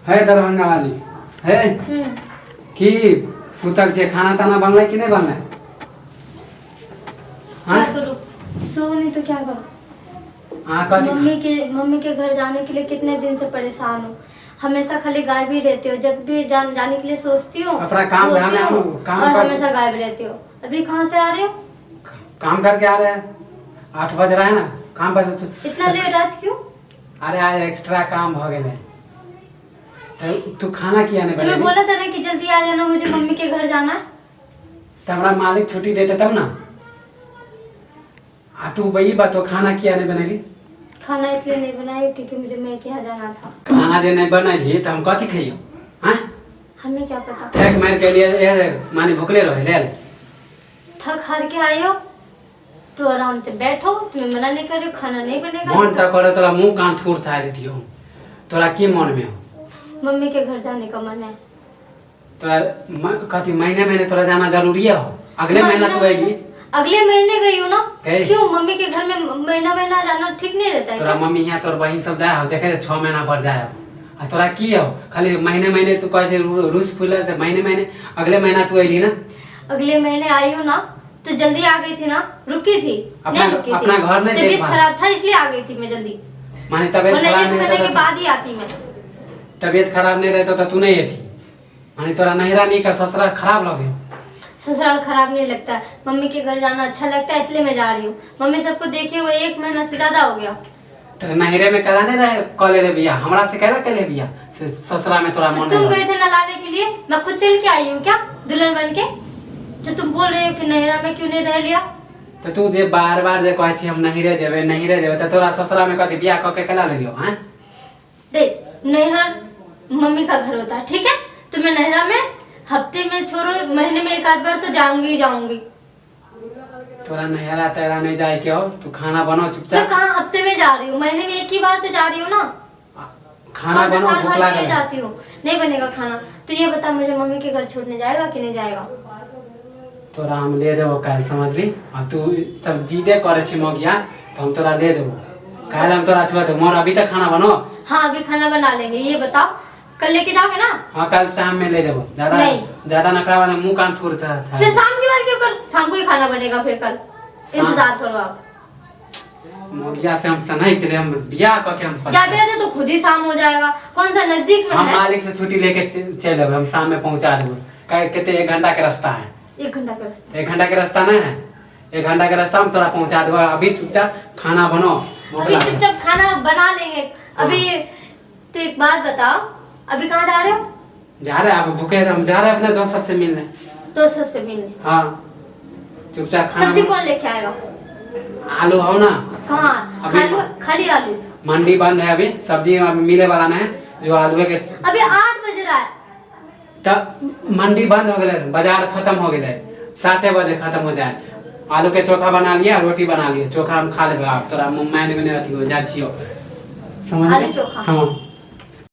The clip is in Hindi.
है दरभंगा वाली है कि सुतल छे। खाना ताना बनले कि नहीं बनले? हाँ सो नहीं तो क्या करूं। हाँ मम्मी के घर जाने के लिए कितने दिन से परेशान हूँ। हमेशा खाली गायब ही रहती हो। जब भी जाने के लिए सोचती हूँ अपना काम और हमेशा गायब रहती हो। अभी कहाँ से आ रहे हो? काम करके आ रहे हैं। 8 बज रहा है ना। काम पर इतना लेट आज क्यों? अरे आज एक्स्ट्रा काम भ गए। तो तू खाना किया नहीं तुम्हें बोला था ना कि जल्दी आ जाना, मुझे मम्मी के घर जाना है। तो हमारा मालिक छुट्टी देते तब ना। तू वही बात तो खाना किया नहीं बनेली। खाना इसलिए नहीं बनाई क्योंकि मुझे मैं के यहाँ जाना था। खाना जो नहीं बनाई तो हम कथी खाइयो? हाँ हमें क्या पता। थक मार के लिए मानी भूखले रहे ले। थक हार के आए हो तो आराम से बैठो। तुम्हें मना नहीं कर रही हो, खाना नहीं बनेगा। मन तो करे तोरा मुंह कान थूर था देती हो। तोरा की मन में हो? मम्मी के घर जाने का मन है। तोरा कथी महीने तोरा जाना जरूरी है हो? अगले महीना तू आएगी। अगले महीने गई हो ना। क्यों मम्मी के घर में महीना जाना ठीक नहीं रहता है? तोरा मम्मी यहाँ तोर बहिन सब जाए हो देखे 6 महीना पर जाए हो। तोरा की हो खाली महीने तू कहे रूस फूल महीने अगले महीना तू अली ना। अगले महीने आई हो ना तो जल्दी आ गई थी ना। रुकी थी अपना घर नहीं तबीयत खराब था इसलिए आ गई थी मैं जल्दी। माने तबीयत खराब नहीं रहता के बाद ही आती मैं। तबीयत खराब नहीं रहता तो तू नहीं थी। माने तोरा नहिरा नहीं का ससुराल खराब लगे? ससुराल खराब नहीं लगता है। मम्मी के घर जाना अच्छा लगता है इसलिए मैं जा रही हूँ। मम्मी सबको देखे हुए 1 महीना से ज्यादा हो गया। तो नहिरे में करा नहीं रहे कॉले ले बिया हमरा से कहला कले बिया ससुरा में तोरा मन। तुम गए थे ना लाने के लिए, मैं खुद चल के आई हूँ क्या दुल्हन बन के? जो तुम बोल रहे हो कि नहिरा में क्यों नहीं रह लिया? तो तू जे बार जे कहै छी हम नहिरे जेबे तो तोरा ससुरा में कथी बियाह क के केला ले लियो? हैं देख नैहर मम्मी का घर होता है, ठीक है? तो मैं नैहरा में हफ्ते में छोड़ो महीने में 1 आध बार तो जाऊंगी। तोरा नहरा तेरा नहीं जाए के हो। तू खाना बनो चुपचाप। तो कहाँ हफ्ते में जा रही हूँ, महीने में 1 ही बार तो जा रही हूँ ना। खाना बनो भूख लगा जाती हूँ। नहीं बनेगा खाना तो ये बता मुझे मम्मी के घर छोड़ने जाएगा कि नहीं जाएगा? तोरा हम ले देबो काल समझ ली। और तू सब जीदे करे छी मगिया तो हम तोरा ले देबो काल। हम तोरा छुआ दे मोर अभी तक खाना बनो। हाँ अभी खाना बना लेंगे। ये बताओ कल लेके जाओगे ना? हाँ कल शाम में ले जाबो। ज्यादा नखरा वाला मुंह कान थूरता था। फिर शाम की बार क्यों? कर शाम को ही खाना बनेगा फिर कल। इंतजार करो आप। मोगिया से हम सनाई के लिए हम बियाह क के हम जाते तो खुद ही शाम हो जाएगा। कौन सा नजदीक में है? हम मालिक से छुट्टी लेके चले हम शाम में पहुंचा देबो। कितने 1 घंटा के रास्ता है। 1 घंटा का रास्ता? 1 घंटा के रास्ता नहीं है। 1 घंटा के रास्ता हम तोरा पहुंचा देबो। अभी चुपचाप खाना बनो। अभी चुपचाप खाना बना लेंगे। अभी तो एक बात बताओ अभी कहाँ जा रहे हो? जा रहे हैं अब भूखे हम जा रहे हैं अपने दोस्त सबसे मिलने। दोस्त सबसे मिलने? हाँ चुपचाप खाना। सब्जी कौन लेके आएगा? आलू हो ना? कहाँ? खाली आलू? मंडी बंद है अभी। सब्जी अभी मिले वाला नहीं जो आलू के। अभी 8 बज रहा है। तब मंडी बंद हो गए, बाजार खत्म हो गए। 7 बजे खत्म हो जाए। आलू के चोखा बना लिया, रोटी बना लिया। चोखा हम खा लेबे। आप तोरा मैंने अथी हो जा छियो समझ? आलू चोखा? हाँ